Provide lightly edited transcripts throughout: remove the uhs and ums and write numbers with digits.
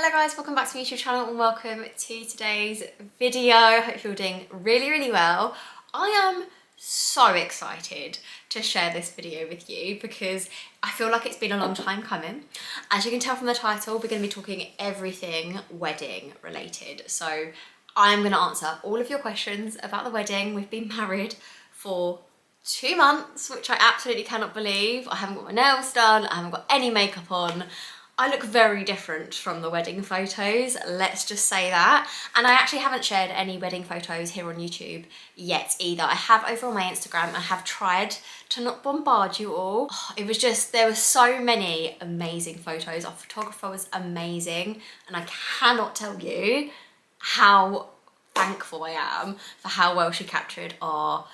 Hello guys, welcome back to my YouTube channel and welcome to today's video. I hope you're doing really well. I am so excited to share this video with you because I feel like it's been a long time coming. As you can tell from the title, we're going to be talking everything wedding related. So I'm going to answer all of your questions about the wedding. We've been married for 2 months, which I absolutely cannot believe. I haven't got my nails done, I haven't got any makeup on. I look very different from the wedding photos, let's just say that. And I actually haven't shared any wedding photos here on YouTube yet either. I have over on my Instagram. I have tried to not bombard you all. Oh, it was just, there were so many amazing photos. Our photographer was amazing. And I cannot tell you how thankful I am for how well she captured our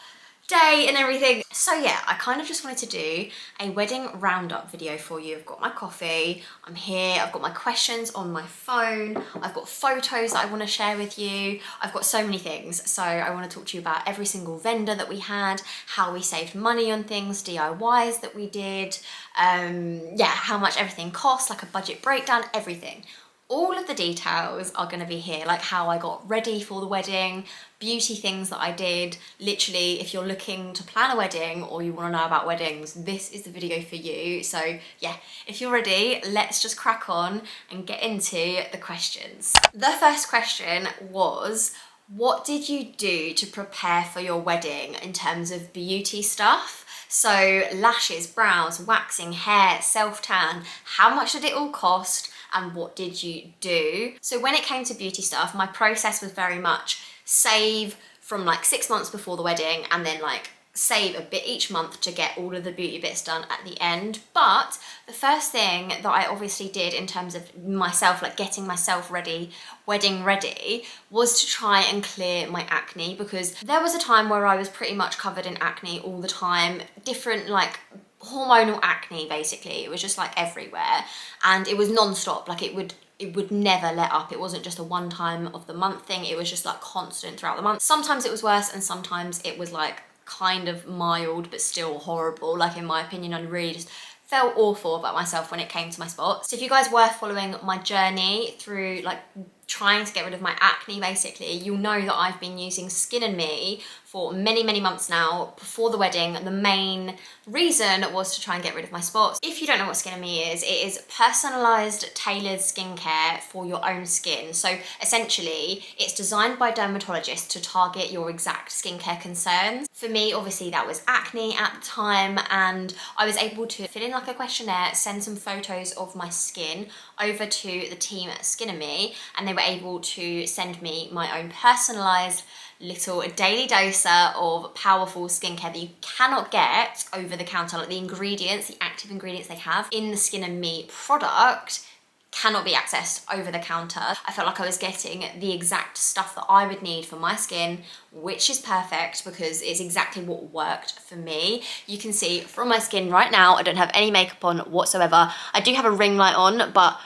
day and everything. So yeah, I kind of just wanted to do a wedding roundup video for you. I've got my coffee, I'm here, I've got my questions on my phone, I've got photos that I want to share with you, I've got so many things. So I want to talk to you about every single vendor that we had, how we saved money on things, DIYs that we did, yeah, how much everything cost, like a budget breakdown, everything. All of the details are going to be here, like how I got ready for the wedding, beauty things that I did. Literally, if you're looking to plan a wedding or you want to know about weddings, this is the video for you. So yeah, if you're ready, let's just crack on and get into the questions. The first question was, what did you do to prepare for your wedding in terms of beauty stuff? So lashes, brows, waxing, hair, self-tan, how much did it all cost? And what did you do? So when it came to beauty stuff, my process was very much save from like 6 months before the wedding and then like save a bit each month to get all of the beauty bits done at the end. But the first thing that I obviously did in terms of myself, like getting myself ready, wedding ready, was to try and clear my acne, because there was a time where I was pretty much covered in acne all the time, different like hormonal acne basically. It was just like everywhere and it was non-stop, like it would never let up. It wasn't just a one time of the month thing, it was just like constant throughout the month. Sometimes it was worse and sometimes it was like kind of mild but still horrible. Like in my opinion, I really just felt awful about myself when it came to my spots. So if you guys were following my journey through like trying to get rid of my acne basically, you'll know that I've been using skinandme for many months now. Before the wedding, the main reason was to try and get rid of my spots. If you don't know what skinandme is, it is personalized tailored skincare for your own skin. So essentially it's designed by dermatologists to target your exact skincare concerns. For me, obviously that was acne at the time, and I was able to fill in like a questionnaire, send some photos of my skin over to the team at skinandme, and they were able to send me my own personalized little daily doser of powerful skincare that you cannot get over the counter. Like the ingredients, the active ingredients they have in the skinandme product cannot be accessed over the counter. I felt like I was getting the exact stuff that I would need for my skin, which is perfect because it's exactly what worked for me. You can see from my skin right now, I don't have any makeup on whatsoever. I do have a ring light on, but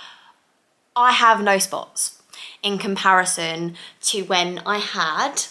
I have no spots in comparison to when I had,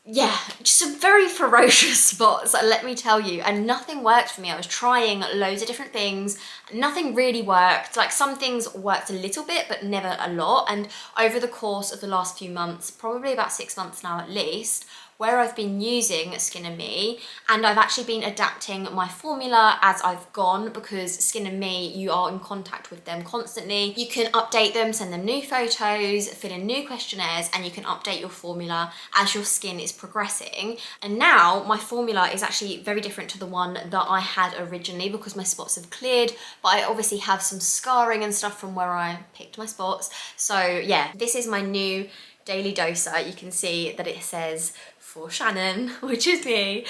yeah, just some very ferocious spots, let me tell you, and nothing worked for me. I was trying loads of different things, nothing really worked. Like some things worked a little bit, but never a lot. And over the course of the last few months, probably about 6 months now at least, where I've been using skinandme, and I've actually been adapting my formula as I've gone, because skinandme, you are in contact with them constantly. You can update them, send them new photos, fill in new questionnaires, and you can update your formula as your skin is progressing. And now my formula is actually very different to the one that I had originally, because my spots have cleared, but I obviously have some scarring and stuff from where I picked my spots. So yeah, this is my new daily doser. You can see that it says for Shannon, which is me,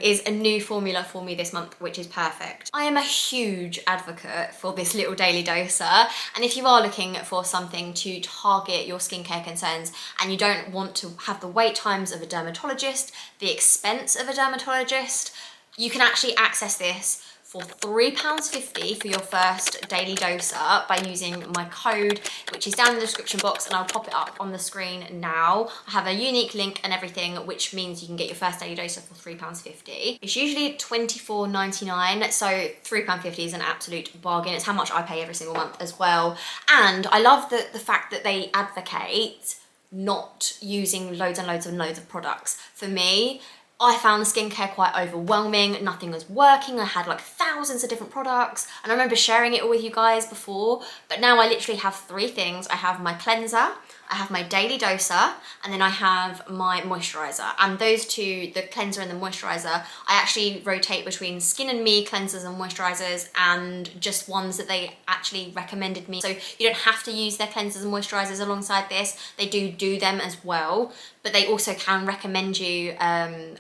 is a new formula for me this month, which is perfect. I am a huge advocate for this little daily doser, and if you are looking for something to target your skincare concerns and you don't want to have the wait times of a dermatologist, the expense of a dermatologist, you can actually access this for £3.50 for your first daily doser by using my code, which is down in the description box, and I'll pop it up on the screen now. I have a unique link and everything, which means you can get your first daily doser for £3.50. It's usually £24.99, so £3.50 is an absolute bargain. It's how much I pay every single month as well. And I love the fact that they advocate not using loads and loads and loads of products. For me, I found the skincare quite overwhelming. Nothing was working. I had like thousands of different products, and I remember sharing it all with you guys before, but now I literally have 3 things. I have my cleanser, I have my daily doser, and then I have my moisturizer. And those two, the cleanser and the moisturizer, I actually rotate between Skin and Me cleansers and moisturizers and just ones that they actually recommended me. So you don't have to use their cleansers and moisturizers alongside this. They do them as well, but they also can recommend you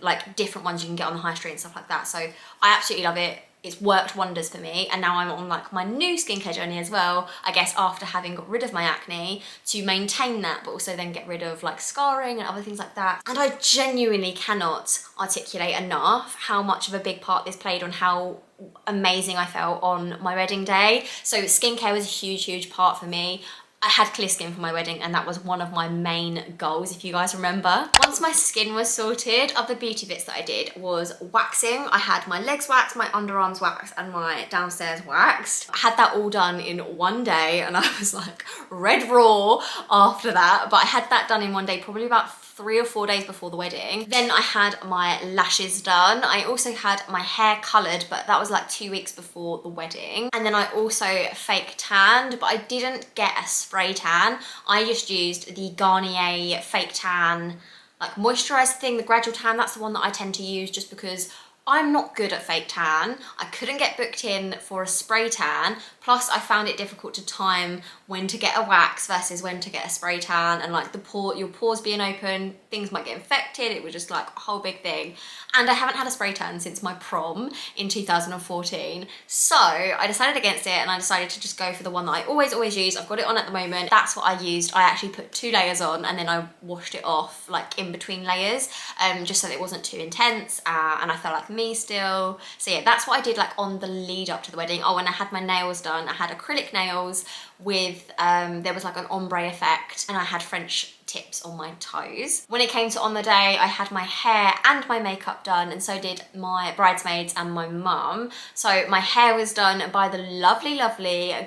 like different ones you can get on the high street and stuff like that. So I absolutely love it. It's worked wonders for me, and now I'm on like my new skincare journey as well, I guess, after having got rid of my acne, to maintain that but also then get rid of like scarring and other things like that. And I genuinely cannot articulate enough how much of a big part this played on how amazing I felt on my wedding day. So skincare was a huge part for me. I had clear skin for my wedding, and that was one of my main goals, if you guys remember. Once my skin was sorted, other beauty bits that I did was waxing. I had my legs waxed, my underarms waxed, and my downstairs waxed. I had that all done in one day, and I was like red raw after that, but I had that done in one day, probably about 3 or 4 days before the wedding. Then I had my lashes done. I also had my hair coloured, but that was like 2 weeks before the wedding. And then I also fake tanned, but I didn't get a spray tan. I just used the Garnier fake tan, like moisturised thing, the gradual tan. That's the one that I tend to use just because I'm not good at fake tan. I couldn't get booked in for a spray tan. Plus I found it difficult to time when to get a wax versus when to get a spray tan, and like your pores being open, things might get infected. It was just like a whole big thing. And I haven't had a spray tan since my prom in 2014. So I decided against it, and I decided to just go for the one that I always use. I've got it on at the moment. That's what I used. I actually put 2 layers on, and then I washed it off like in between layers, just so that it wasn't too intense, and I felt like me still. So yeah, that's what I did like on the lead up to the wedding. Oh, and I had my nails done. I had acrylic nails with, there was like an ombre effect, and I had French tips on my toes. When it came to on the day, I had my hair and my makeup done, and so did my bridesmaids and my mum. So my hair was done by the lovely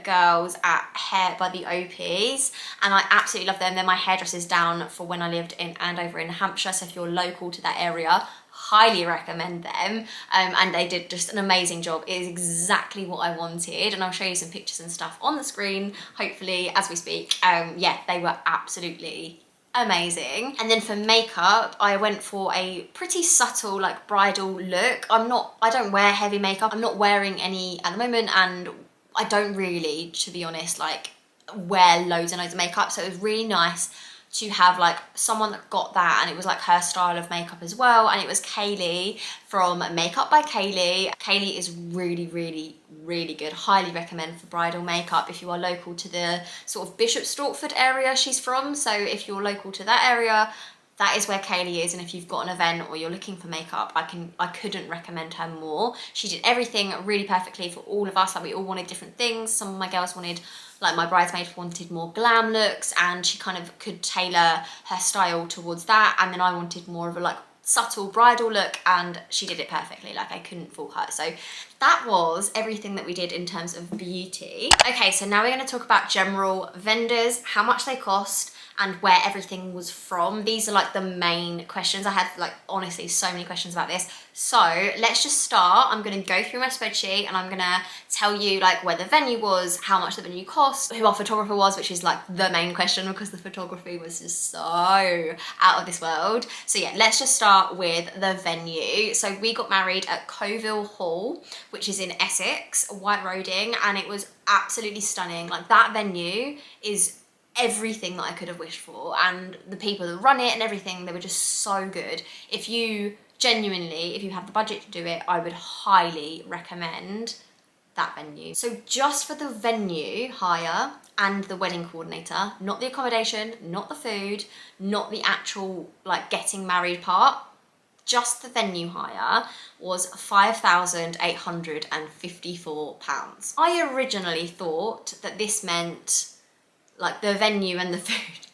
girls at Hair by the Opies, and I absolutely love them. They're my hairdressers down for when I lived in Andover in Hampshire, so if you're local to that area, highly recommend them. And they did just an amazing job. It is exactly what I wanted, and I'll show you some pictures and stuff on the screen hopefully as we speak. Yeah, they were absolutely amazing. And then for makeup, I went for a pretty subtle like bridal look. I don't wear heavy makeup. I'm not wearing any at the moment, and I don't really, to be honest, like wear loads and loads of makeup, so it was really nice to have like someone that got that, and it was like her style of makeup as well. And it was Kayleigh from Makeup by Kayleigh. Kayleigh is really good. Highly recommend for bridal makeup if you are local to the sort of Bishop Stortford area she's from. So if you're local to that area, that is where Kayleigh is, and if you've got an event or you're looking for makeup, I couldn't recommend her more. She did everything really perfectly for all of us. Like we all wanted different things. Some of my girls wanted, like my bridesmaid wanted more glam looks, and she kind of could tailor her style towards that. And then I wanted more of a like subtle bridal look, and she did it perfectly. Like I couldn't fault her. So that was everything that we did in terms of beauty. Okay, so now we're going to talk about general vendors, how much they cost, and where everything was from. These are like the main questions. I had like honestly so many questions about this. So let's just start. I'm gonna go through my spreadsheet, and I'm gonna tell you like where the venue was, how much the venue cost, who our photographer was, which is like the main question because the photography was just so out of this world. So yeah, let's just start with the venue. So we got married at Colville Hall, which is in Essex, White Roding, and it was absolutely stunning. Like that venue is everything that I could have wished for, and the people that run it and everything, they were just so good. If you have the budget to do it, I would highly recommend that venue. So just for the venue hire and the wedding coordinator, not the accommodation, not the food, not the actual like getting married part, just the venue hire was £5,854. I originally thought that this meant like the venue and the food.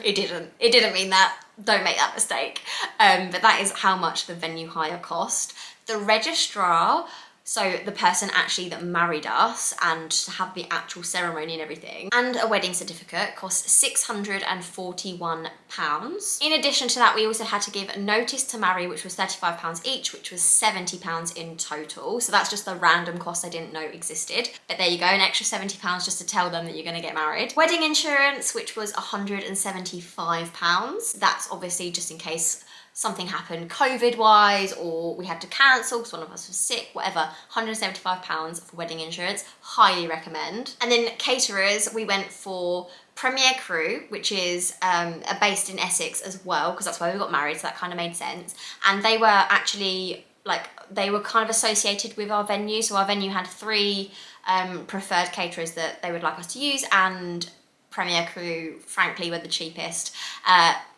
It didn't mean that. Don't make that mistake. But that is how much the venue hire cost. The registrar, so the person actually that married us and to have the actual ceremony and everything, and a wedding certificate cost £641. In addition to that, we also had to give a notice to marry, which was £35 each, which was £70 in total. So that's just the random cost I didn't know existed. But there you go, an extra £70 just to tell them that you're going to get married. Wedding insurance, which was £175. That's obviously just in case something happened COVID-wise, or we had to cancel because one of us was sick, whatever. £175 for wedding insurance, highly recommend. And then caterers, we went for Premier Crew, which is based in Essex as well, because that's where we got married, so that kind of made sense. And they were actually, like, they were kind of associated with our venue, so our venue had 3 preferred caterers that they would like us to use, and Premier Crew, frankly, were the cheapest.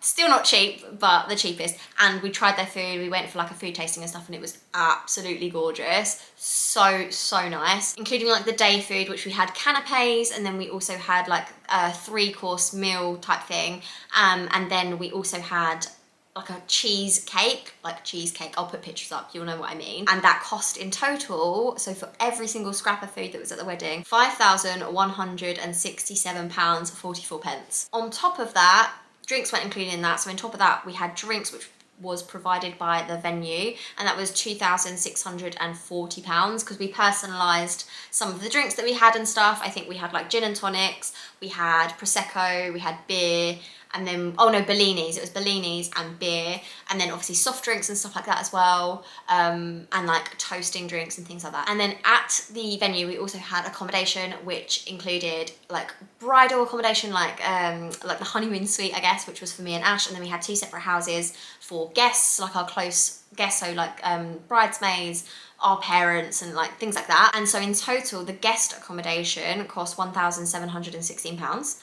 Still not cheap, but the cheapest. And we tried their food. We went for like a food tasting and stuff, and it was absolutely gorgeous. So, so nice. Including like the day food, which we had canapes, and then we also had like a 3-course meal type thing. And then we also had like a cheesecake, I'll put pictures up, you'll know what I mean. And that cost in total, so for every single scrap of food that was at the wedding, £5,167.44. On top of that, drinks weren't included in that, so on top of that, we had drinks, which was provided by the venue, and that was £2,640 because we personalised some of the drinks that we had and stuff. I think we had like gin and tonics, we had Prosecco, we had beer, and then, oh no, Bellinis. It was Bellinis and beer, and then obviously soft drinks and stuff like that as well, and like toasting drinks and things like that. And then at the venue, we also had accommodation, which included like bridal accommodation, like the honeymoon suite, I guess, which was for me and Ash, and then we had 2 separate houses for guests, like our close guests, so like bridesmaids, our parents, and like things like that. And so in total, the guest accommodation cost £1,716.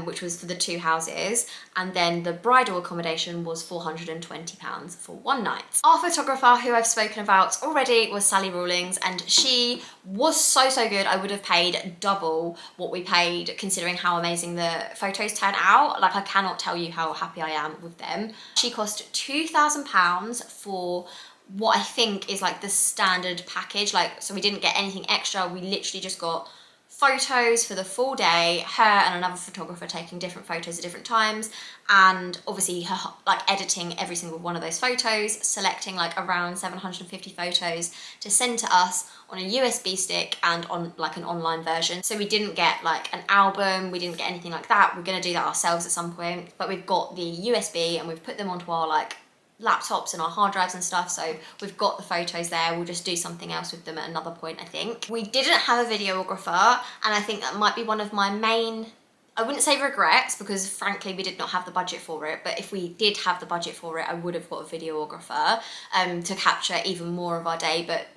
Which was for the 2 houses, and then the bridal accommodation was £420 for 1 night. Our photographer, who I've spoken about already, was Sally Rawlins, and she was so, so good. I would have paid double what we paid, considering how amazing the photos turned out. Like, I cannot tell you how happy I am with them. She cost £2,000 for what I think is like the standard package. Like, so we didn't get anything extra, we literally just got photos for the full day, her and another photographer taking different photos at different times, and obviously her like editing every single one of those photos, selecting like around 750 photos to send to us on a USB stick and on like an online version. So we didn't get like an album, we didn't get anything like that. We're going to do that ourselves at some point, but we've got the USB and we've put them onto our like laptops and our hard drives and stuff, so we've got the photos there. We'll just do something else with them at another point, I think. We didn't have a videographer, and I think that might be one of my main, I wouldn't say regrets, because frankly we did not have the budget for it, but if we did have the budget for it, I would have got a videographer to capture even more of our day, but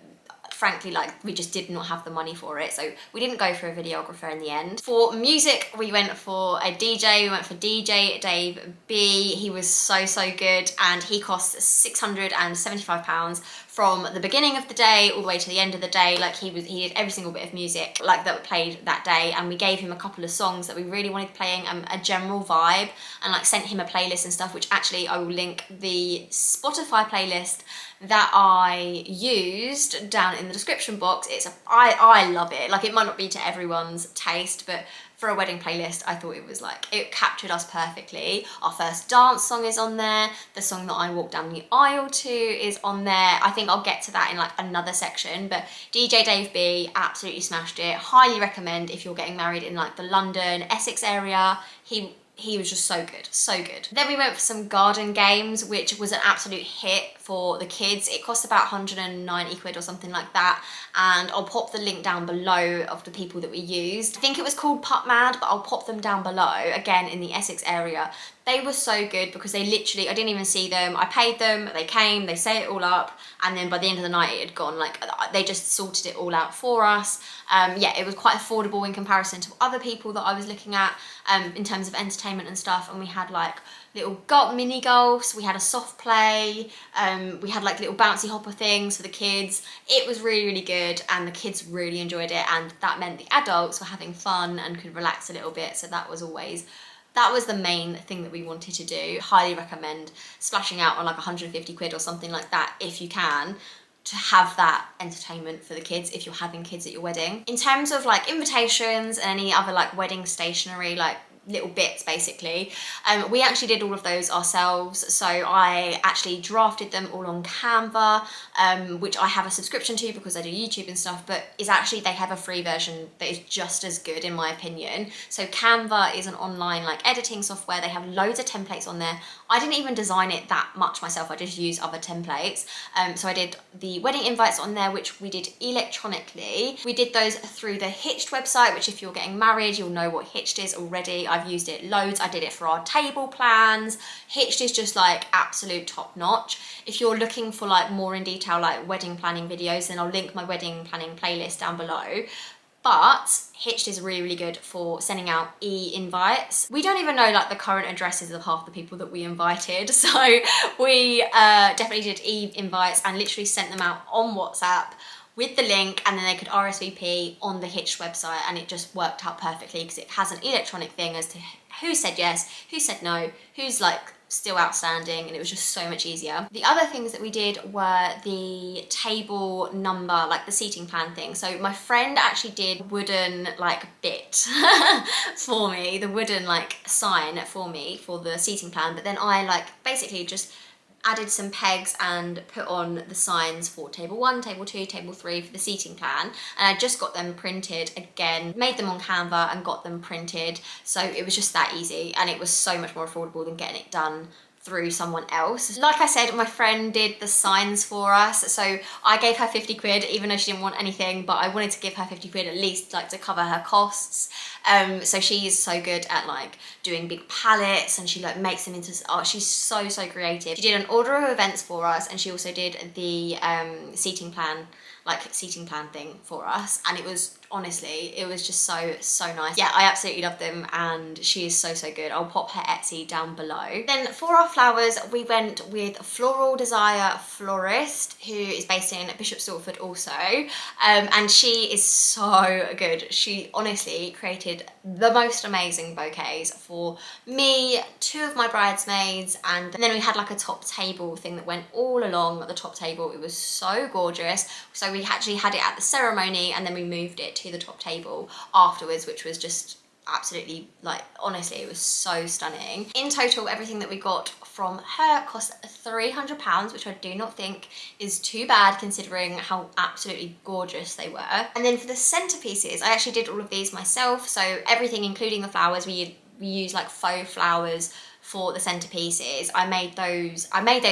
frankly, like, we just did not have the money for it, so we didn't go for a videographer in the end. For music, we went for a DJ. We went for DJ Dave B. He was so, so good, and he cost £675 from the beginning of the day all the way to the end of the day. Like, he did every single bit of music like that played that day, and we gave him a couple of songs that we really wanted playing, a general vibe, and like sent him a playlist and stuff, which actually I will link the Spotify playlist that I used down in the description box. I love it. Like, it might not be to everyone's taste, but for a wedding playlist, I thought it was like, it captured us perfectly. Our first dance song is on there. The song that I walked down the aisle to is on there. I think I'll get to that in like another section, but DJ Dave B absolutely smashed it. Highly recommend if you're getting married in like the London, Essex area. He was just so good, so good. Then we went for some garden games, which was an absolute hit for the kids. It cost about 190 quid or something like that, and I'll pop the link down below of the people that we used. I think it was called Putt Mad, but I'll pop them down below, again in the Essex area. They were so good because they literally, I didn't even see them. I paid them, they came, they set it all up, and then by the end of the night it had gone. Like, they just sorted it all out for us. Yeah, it was quite affordable in comparison to other people that I was looking at in terms of entertainment and stuff. And we had like little mini golfs, we had a soft play, we had like little bouncy hopper things for the kids. It was really, really good, and the kids really enjoyed it, and that meant the adults were having fun and could relax a little bit. So that was the main thing that we wanted to do. Highly recommend splashing out on like 150 quid or something like that if you can, to have that entertainment for the kids if you're having kids at your wedding. In terms of like invitations and any other like wedding stationery, like little bits basically, we actually did all of those ourselves. So I actually drafted them all on Canva, which I have a subscription to because I do YouTube and stuff, but is actually, they have a free version that is just as good in my opinion. So Canva is an online like editing software. They have loads of templates on there. I didn't even design it that much myself, I just used other templates. So I did the wedding invites on there, which we did electronically. We did those through the Hitched website, which if you're getting married, you'll know what Hitched is already. I've used it loads. I did it for our table plans. Hitched is just like absolute top notch. If you're looking for like more in detail like wedding planning videos, then I'll link my wedding planning playlist down below. But Hitched is really, really good for sending out e-invites. We don't even know like the current addresses of half the people that we invited. So we definitely did e-invites and literally sent them out on WhatsApp with the link, and then they could RSVP on the Hitched website, and it just worked out perfectly because it has an electronic thing as to who said yes, who said no, who's like still outstanding, and it was just so much easier. The other things that we did were the table number, like the seating plan thing. So my friend actually did wooden like bit for me, the wooden like sign for me for the seating plan, but then I like basically just added some pegs and put on the signs for table 1, table 2, table 3 for the seating plan, and I just got them printed again, made them on Canva and got them printed. So it was just that easy, and it was so much more affordable than getting it done through someone else. Like I said, my friend did the signs for us, so I gave her 50 quid even though she didn't want anything, but I wanted to give her 50 quid at least like to cover her costs. So she's so good at like doing big palettes, and she like makes them into art. She's so creative. She did an order of events for us, and she also did the seating plan thing for us, and it was honestly, it was just so nice. Yeah, I absolutely love them, and she is so good. I'll pop her Etsy down below. Then for our flowers, we went with Floral Desire Florist, who is based in Bishop Stortford also, and she is so good. She honestly created the most amazing bouquets for me, 2 of my bridesmaids, and then we had like a top table thing that went all along the top table. It was so gorgeous. So we actually had it at the ceremony, and then we moved it to the top table afterwards, which was just absolutely, like, honestly, it was so stunning. In total, everything that we got from her cost £300, which I do not think is too bad considering how absolutely gorgeous they were. And then for the centerpieces, I actually did all of these myself. So everything, including the flowers, we use like faux flowers for the centerpieces. I made those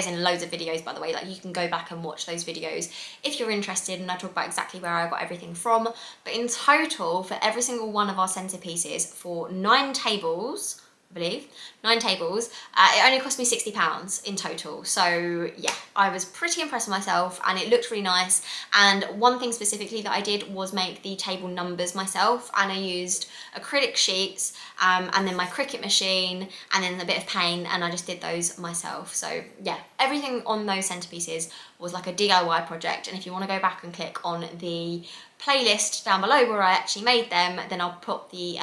in loads of videos, by the way. Like, you can go back and watch those videos if you're interested, and I talk about exactly where I got everything from. But in total, for every single one of our centerpieces, for 9 tables, I believe, 9 tables, it only cost me £60 in total. So yeah, I was pretty impressed with myself, and it looked really nice. And one thing specifically that I did was make the table numbers myself, and I used acrylic sheets and then my Cricut machine, and then a bit of paint, and I just did those myself. So yeah, everything on those centerpieces was like a DIY project. And if you want to go back and click on the playlist down below where I actually made them, then I'll put the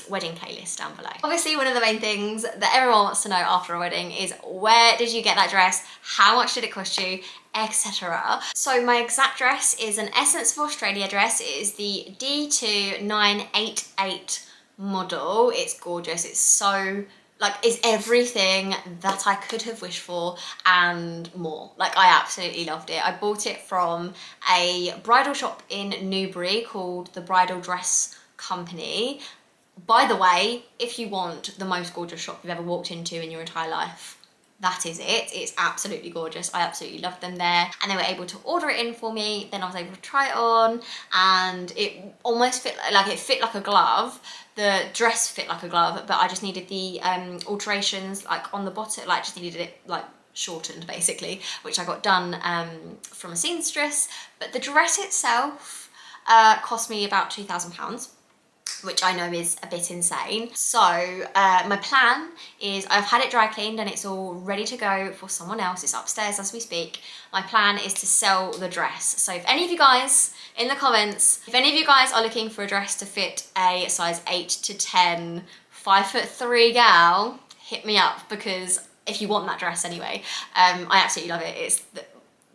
wedding playlist down below. Obviously, one of the main things that everyone wants to know after a wedding is, where did you get that dress? How much did it cost you? Etc. So my exact dress is an Essence of Australia dress. It is the D2988 model. It's gorgeous. It's so, like, it's everything that I could have wished for and more. Like, I absolutely loved it. I bought it from a bridal shop in Newbury called the Bridal Dress Company. By the way, if you want the most gorgeous shop you've ever walked into in your entire life, that is it. It's absolutely gorgeous. I absolutely love them there. And they were able to order it in for me. Then I was able to try it on, and it almost fit like a glove. The dress fit like a glove, but I just needed the alterations like on the bottom, like just needed it like shortened basically, which I got done from a seamstress. But the dress itself cost me about £2,000, which I know is a bit insane. So my plan is, I've had it dry cleaned and it's all ready to go for someone else. It's upstairs as we speak. My plan is to sell the dress. So if any of you guys in the comments, if any of you guys are looking for a dress to fit a size 8 to 10, 5'3" gal, hit me up, because if you want that dress anyway, I absolutely love it. It's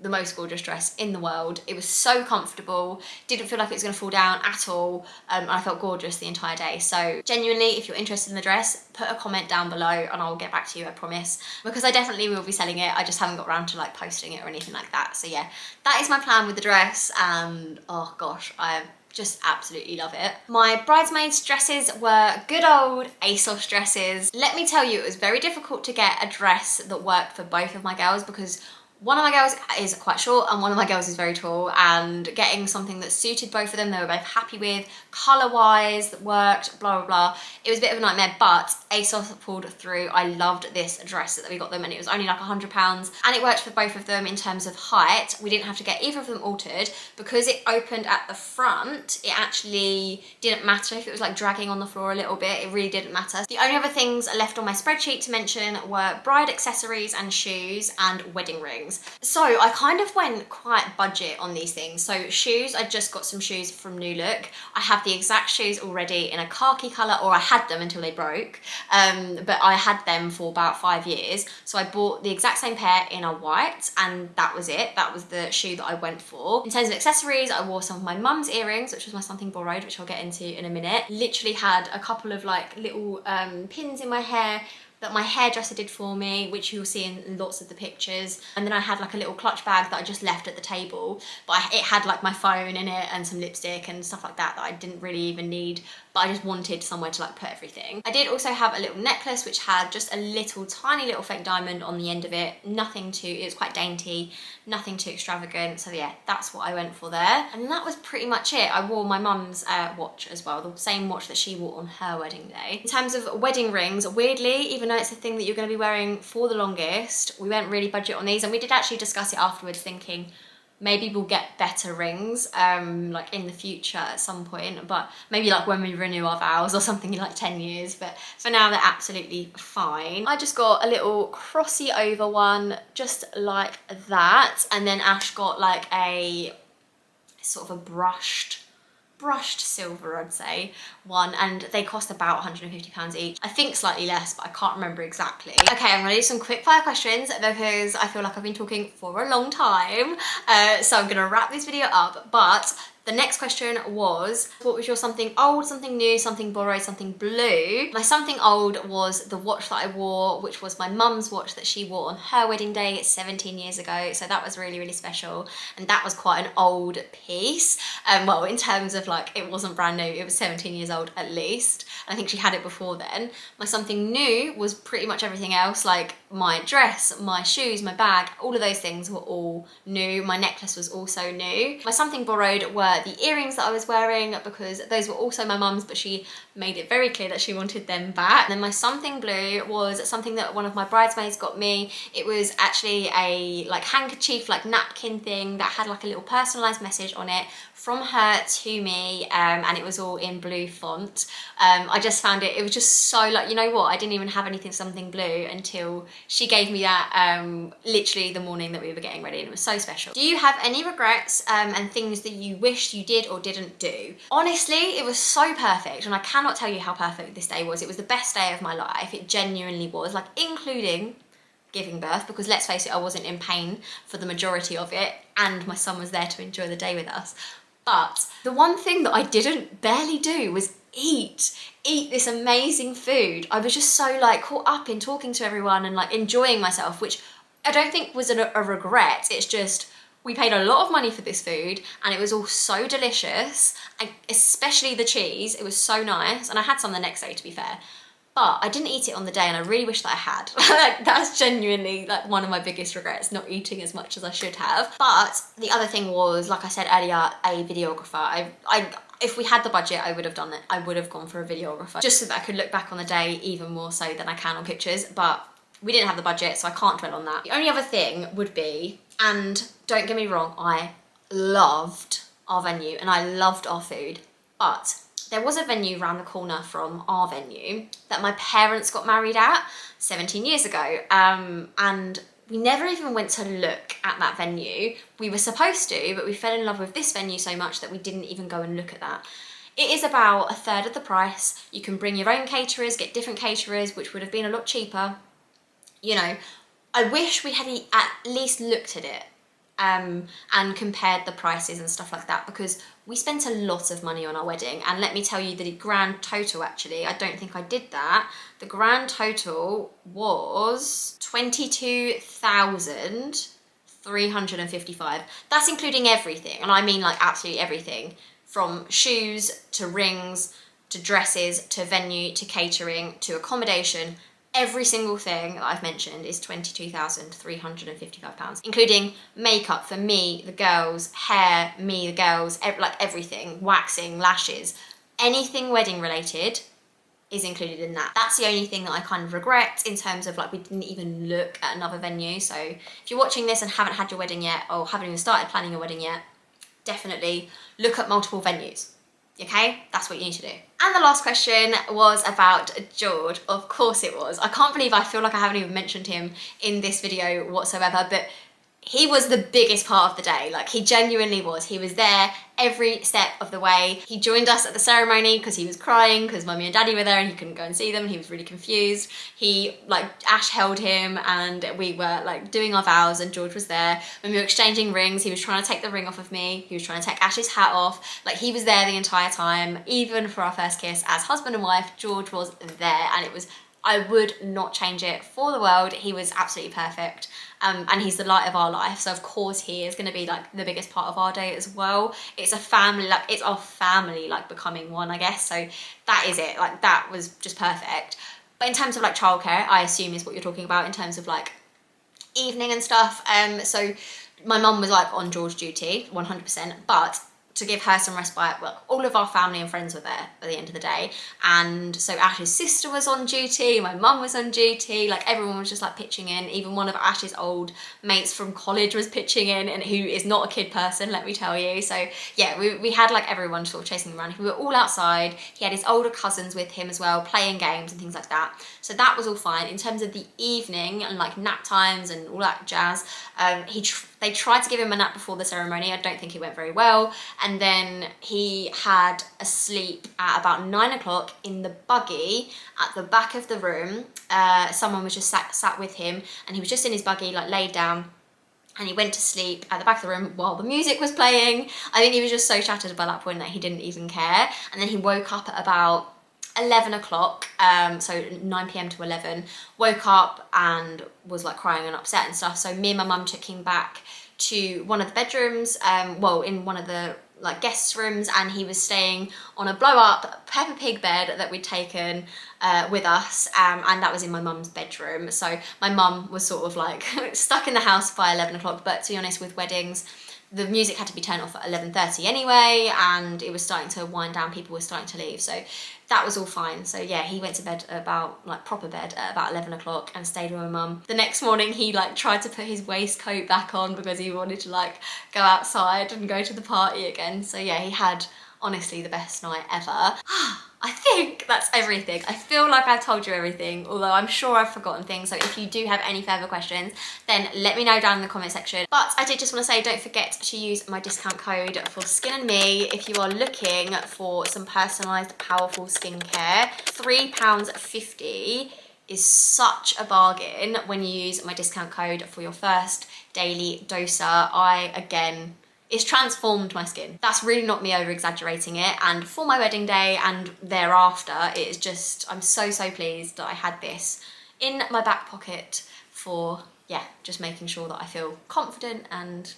the most gorgeous dress in the world. It was so comfortable, didn't feel like it was going to fall down at all, and I felt gorgeous the entire day. So genuinely, if you're interested in the dress, put a comment down below and I'll get back to you, I promise, because I definitely will be selling it. I just haven't got around to like posting it or anything like that. So yeah, that is my plan with the dress, and oh gosh, I just absolutely love it. My bridesmaids dresses were good old ASOS dresses. Let me tell you, it was very difficult to get a dress that worked for both of my girls, because one of my girls is quite short and one of my girls is very tall, and getting something that suited both of them, they were both happy with, colour-wise, that worked, blah, blah, blah. It was a bit of a nightmare, but ASOS pulled through. I loved this dress that we got them, and it was only like £100, and it worked for both of them in terms of height. We didn't have to get either of them altered. Because it opened at the front, it actually didn't matter if it was like dragging on the floor a little bit. It really didn't matter. The only other things left on my spreadsheet to mention were bride accessories and shoes and wedding rings. So I kind of went quite budget on these things. So shoes, I just got some shoes from Newlook. I have the exact shoes already in a khaki colour, or I had them until they broke, but I had them for about 5 years. So I bought the exact same pair in a white, and that was it. That was the shoe that I went for. In terms of accessories, I wore some of my mum's earrings, which was my something borrowed, which I'll get into in a minute. Literally had a couple of like little pins in my hair that my hairdresser did for me, which you'll see in lots of the pictures. And then I had like a little clutch bag that I just left at the table, but it had like my phone in it and some lipstick and stuff like that I didn't really even need, but I just wanted somewhere to like put everything. I did also have a little necklace which had just a little tiny little fake diamond on the end of it. Nothing too, it was quite dainty, nothing too extravagant. So yeah, that's what I went for there. And that was pretty much it. I wore my mum's watch as well, the same watch that she wore on her wedding day. In terms of wedding rings, weirdly, even though it's a thing that you're going to be wearing for the longest, we went really budget on these, and we did actually discuss it afterwards, thinking maybe we'll get better rings like in the future at some point, but maybe like when we renew our vows or something in like 10 years, but for now they're absolutely fine. I just got a little crossy over one just like that, and then Ash got like a sort of a brushed silver, I'd say, one, and they cost about £150 each. I think slightly less, but I can't remember exactly. Okay, I'm gonna do some quick fire questions because I feel like I've been talking for a long time, so I'm gonna wrap this video up. But the next question was, what was your something old, something new, something borrowed, something blue? My something old was the watch that I wore, which was my mum's watch that she wore on her wedding day 17 years ago. So that was really, really special. And that was quite an old piece. Well, in terms of like, it wasn't brand new, it was 17 years old at least. I think she had it before then. My something new was pretty much everything else, like my dress, my shoes, my bag, all of those things were all new. My necklace was also new. My something borrowed were the earrings that I was wearing, because those were also my mum's, but she made it very clear that she wanted them back. And then my something blue was something that one of my bridesmaids got me. It was actually a like handkerchief, like napkin thing that had like a little personalized message on it from her to me, and it was all in blue font. I just found it was just so like, you know what, I didn't even have anything something blue until she gave me that literally the morning that we were getting ready, and it was so special. Do you have any regrets and things that you wished you did or didn't do? Honestly, it was so perfect, and I cannot tell you how perfect this day was. It was the best day of my life. It genuinely was, like including giving birth, because let's face it, I wasn't in pain for the majority of it, and my son was there to enjoy the day with us. But the one thing that I didn't barely do was eat this amazing food. I was just so like caught up in talking to everyone and like enjoying myself, which I don't think was a regret. It's just, we paid a lot of money for this food and it was all so delicious, and especially the cheese, it was so nice. And I had some the next day, to be fair. but I didn't eat it on the day and I really wish that I had. Like, that's genuinely like one of my biggest regrets, not eating as much as I should have. But the other thing was, like I said earlier, a videographer. If we had the budget, I would have done it. I would have gone for a videographer just so that I could look back on the day even more so than I can on pictures, but we didn't have the budget, so I can't dwell on that. The only other thing would be, and don't get me wrong, I loved our venue and I loved our food, but there was a venue around the corner from our venue that my parents got married at 17 years ago, and we never even went to look at that venue. We were supposed to, but we fell in love with this venue so much that we didn't even go and look at that. It is about a third of the price. You can bring your own caterers, get different caterers, which would have been a lot cheaper. You know, I wish we had at least looked at it and compared the prices and stuff like that, because we spent a lot of money on our wedding. And let me tell you the grand total, actually, I don't think I did that. The grand total was 22,355. That's including everything, and I mean like absolutely everything, from shoes to rings to dresses to venue to catering to accommodation. Every single thing that I've mentioned is £22,355, including makeup for me, the girls, hair, me, the girls, like everything, waxing, lashes, anything wedding related is included in that. That's the only thing that I kind of regret in terms of like we didn't even look at another venue. So if you're watching this and haven't had your wedding yet, or haven't even started planning your wedding yet, definitely look at multiple venues. Okay, that's what you need to do. And the last question was about George. Of course it was. I can't believe I feel like I haven't even mentioned him in this video whatsoever, but he was the biggest part of the day. Like, he genuinely was. He was there every step of the way. He joined us at the ceremony because he was crying because Mummy and Daddy were there and he couldn't go and see them. He was really confused. Ash held him and we were like doing our vows and George was there. When we were exchanging rings, he was trying to take the ring off of me. He was trying to take Ash's hat off. Like, he was there the entire time. Even for our first kiss as husband and wife, George was there, and I would not change it for the world. He was absolutely perfect. And he's the light of our life, so of course he is going to be like the biggest part of our day as well. It's a family, like it's our family like becoming one, I guess. So that is it. Like, that was just perfect. But in terms of like childcare, I assume is what you're talking about in terms of like evening and stuff. So my mum was like on George duty 100%, but to give her some respite, well, all of our family and friends were there at the end of the day. And so Ash's sister was on duty, my mum was on duty, like everyone was just like pitching in. Even one of Ash's old mates from college was pitching in, and who is not a kid person, let me tell you. So yeah, we had like everyone sort of chasing him around. We were all outside. He had his older cousins with him as well, playing games and things like that. So that was all fine. In terms of the evening and like nap times and all that jazz, they tried to give him a nap before the ceremony. I don't think it went very well. And then he had a sleep at about 9 o'clock in the buggy at the back of the room. Someone was just sat with him, and he was just in his buggy, like laid down, and he went to sleep at the back of the room while the music was playing. I think he was just so shattered by that point that he didn't even care. And then he woke up at about 11 o'clock, so 9 p.m. to 11, woke up and was like crying and upset and stuff. So me and my mum took him back to one of the bedrooms, in one of the like guest rooms, and he was staying on a blow up Peppa Pig bed that we'd taken with us, and that was in my mum's bedroom. So my mum was sort of like stuck in the house by 11 o'clock, but to be honest, with weddings, the music had to be turned off at 11:30 anyway, and it was starting to wind down, people were starting to leave, so that was all fine. So yeah, he went to bed about, like proper bed, at about 11 o'clock and stayed with my mum. The next morning he like tried to put his waistcoat back on because he wanted to like go outside and go to the party again. So yeah, he had honestly the best night ever. I think that's everything. I feel like I've told you everything, although I'm sure I've forgotten things. So if you do have any further questions, then let me know down in the comment section. But I did just want to say, don't forget to use my discount code for skinandme if you are looking for some personalised, powerful skincare. £3.50 is such a bargain when you use my discount code for your first daily doser. It's transformed my skin. That's really not me over exaggerating it. And for my wedding day and thereafter, it is just, I'm so pleased that I had this in my back pocket for, yeah, just making sure that I feel confident and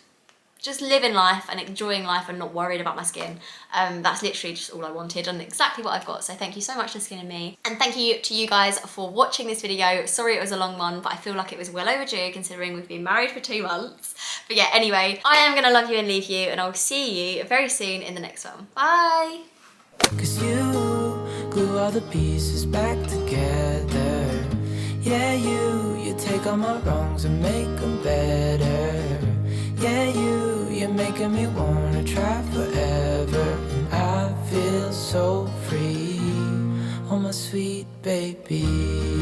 just living life and enjoying life and not worried about my skin. That's literally just all I wanted and exactly what I've got. So thank you so much to Skin and Me. And thank you to you guys for watching this video. Sorry it was a long one, but I feel like it was well overdue considering we've been married for 2 months. But yeah, anyway, I am gonna love you and leave you, and I'll see you very soon in the next one. Bye. 'Cause you glue all the pieces back together. Yeah, you take all my wrongs and make them better. Yeah, you're making me wanna try forever. And I feel so free, oh my sweet baby.